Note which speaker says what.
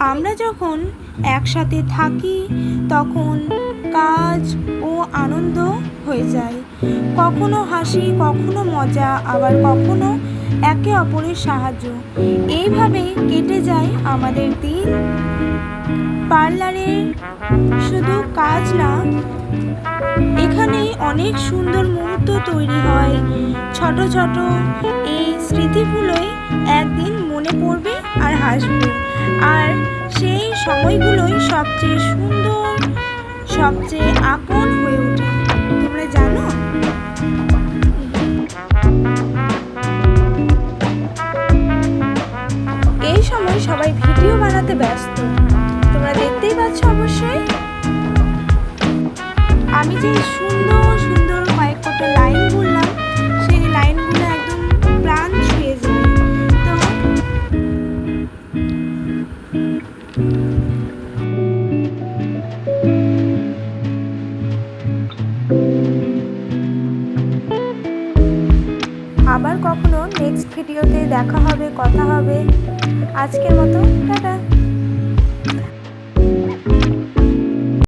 Speaker 1: আমরা যখন একসাথে থাকি তখন কাজ ও আনন্দ হয়ে যায়, কখনো হাসি, কখনো মজা, আবার কখনো একে অপরের সাহায্য। এইভাবে কেটে যায় আমাদের দিন। পার্লারে শুধু কাজ না, এখানে অনেক সুন্দর মুহূর্ত তৈরি হয়। ছোট ছোট এই স্মৃতিগুলোই একদিন মনে পড়বে আর হাসবে, আর সেই সময়গুলোই সবচেয়ে সুন্দর, সবচেয়ে আপন হয়ে ওঠে। তোমরা জানো, এই সময় সবাই ভিডিও বানাতে ব্যস্ত, তোমরা দেখতেই পাচ্ছ। অবশ্যই আমি যে সুন্দর সুন্দর কয়েকটা লাইন বললাম, সেই লাইনগুলো একদম প্রাণ ছুঁয়ে যায়। তো আবার কখনো নেক্সট ভিডিওতে দেখা হবে, কথা হবে। আজকের মতো